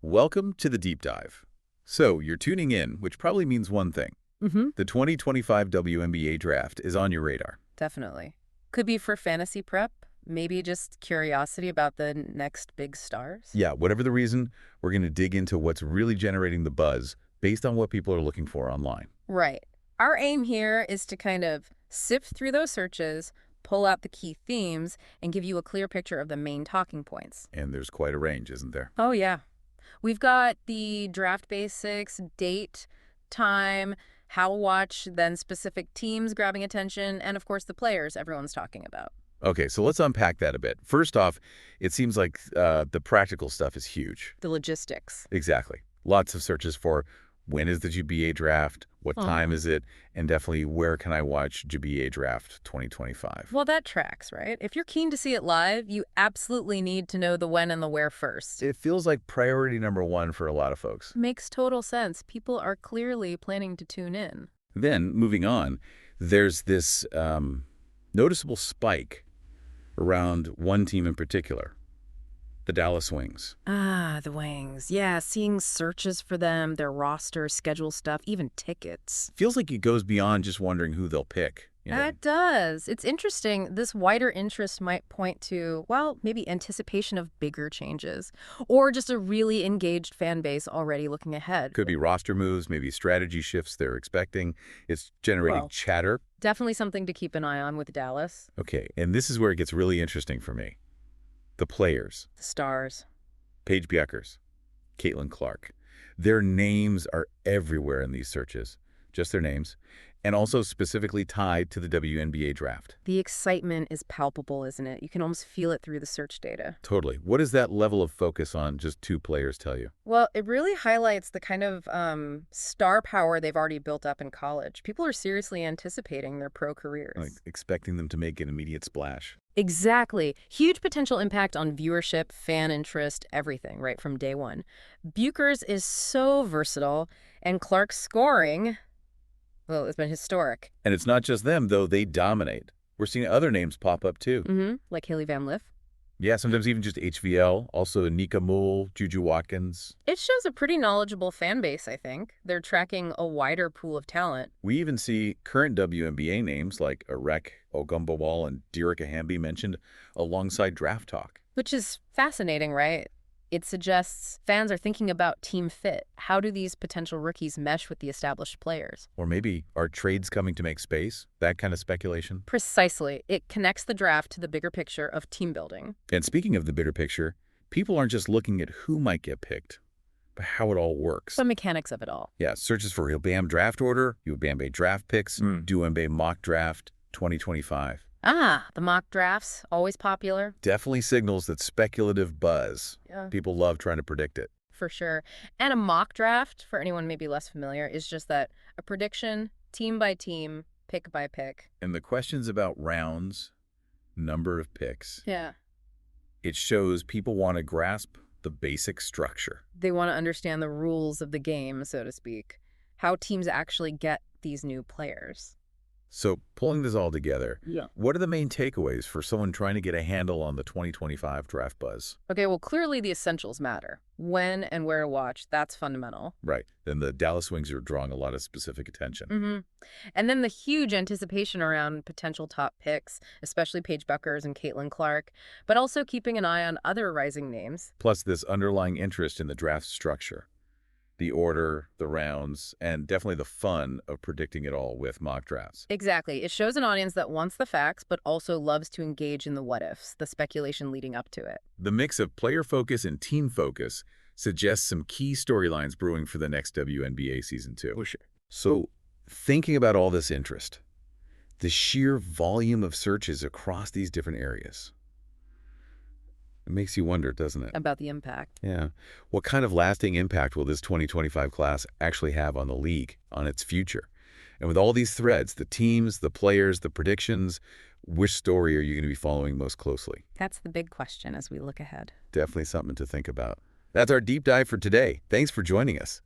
Welcome to the Deep Dive. So, you're tuning in, which probably means one thing. The 2025 WNBA draft is on your radar. Definitely. Could be for fantasy prep, maybe just curiosity about the next big stars. Yeah, whatever the reason, we're going to dig into what's really generating the buzz based on what people are looking for online. Right. Our aim here is to kind of sift through those searches, pull out the key themes, and give you a clear picture of the main talking points. And there's quite a range, isn't there? Oh, yeah. We've got the draft basics, date, time, how to watch, then specific teams grabbing attention, and of course the players everyone's talking about. Okay, so let's unpack that a bit. First off, it seems like the practical stuff is huge. The logistics. Exactly. Lots of searches for when is the GBA draft, what time is it, and definitely where can I watch GBA draft 2025. Well, that tracks, right? If you're keen to see it live, you absolutely need to know the when and the where first. It feels like priority number one for a lot of folks. Makes total sense. People are clearly planning to tune in. Then, moving on, there's this noticeable spike around one team in particular, the Dallas Wings. Ah, the Wings. Yeah, seeing searches for them, their roster, schedule stuff, even tickets. Feels like it goes beyond just wondering who they'll pick. That does. It's interesting. This wider interest might point to, well, maybe anticipation of bigger changes, or just a really engaged fan base already looking ahead. Could be roster moves, maybe strategy shifts they're expecting. It's generating chatter. Definitely something to keep an eye on with Dallas. Okay, and this is where it gets really interesting for me. The players. The stars. Paige Bueckers, Caitlin Clark. Their names are everywhere in these searches. Just their names. And also specifically tied to the WNBA draft. The excitement is palpable, isn't it? You can almost feel it through the search data. Totally. What does that level of focus on just two players tell you? Well, it really highlights the kind of star power they've already built up in college. People are seriously anticipating their pro careers. Like expecting them to make an immediate splash. Exactly. Huge potential impact on viewership, fan interest, everything, right from day one. Bueckers is so versatile, and Clark's scoring, well, it's been historic. And it's not just them, though. They dominate. We're seeing other names pop up, too. Like Haley Van Lith. Yeah, sometimes even just HVL. Also Nika Moole, Juju Watkins. It shows a pretty knowledgeable fan base, I think. They're tracking a wider pool of talent. We even see current WNBA names like Arek Ogumbawal and Derica Hamby mentioned alongside draft talk. Which is fascinating, right? It suggests fans are thinking about team fit. How do these potential rookies mesh with the established players? Or maybe are trades coming to make space? That kind of speculation. Precisely. It connects the draft to the bigger picture of team building. And speaking of the bigger picture, people aren't just looking at who might get picked, but how it all works. The mechanics of it all. Yeah, searches for UBAM draft order, UBAM draft picks, WNBA mock draft 2025. Ah, the mock drafts, always popular. Definitely signals that speculative buzz. Yeah. People love trying to predict it. For sure. And a mock draft, for anyone maybe less familiar, is just that a prediction, team by team, pick by pick. And the questions about rounds, number of picks. Yeah. It shows people want to grasp the basic structure. They want to understand the rules of the game, so to speak. How teams actually get these new players. So pulling this all together, what are the main takeaways for someone trying to get a handle on the 2025 draft buzz? Okay, well, clearly the essentials matter. When and where to watch, that's fundamental. Right. Then the Dallas Wings are drawing a lot of specific attention. And then the huge anticipation around potential top picks, especially Paige Bueckers and Caitlin Clark, but also keeping an eye on other rising names. Plus this underlying interest in the draft structure. The order, the rounds, and definitely the fun of predicting it all with mock drafts. Exactly. It shows an audience that wants the facts, but also loves to engage in the what-ifs, the speculation leading up to it. The mix of player focus and team focus suggests some key storylines brewing for the next WNBA season 2. For sure. So, thinking about all this interest, the sheer volume of searches across these different areas, it makes you wonder, doesn't it? About the impact. Yeah. What kind of lasting impact will this 2025 class actually have on the league, on its future? And with all these threads, the teams, the players, the predictions, which story are you going to be following most closely? That's the big question as we look ahead. Definitely something to think about. That's our deep dive for today. Thanks for joining us.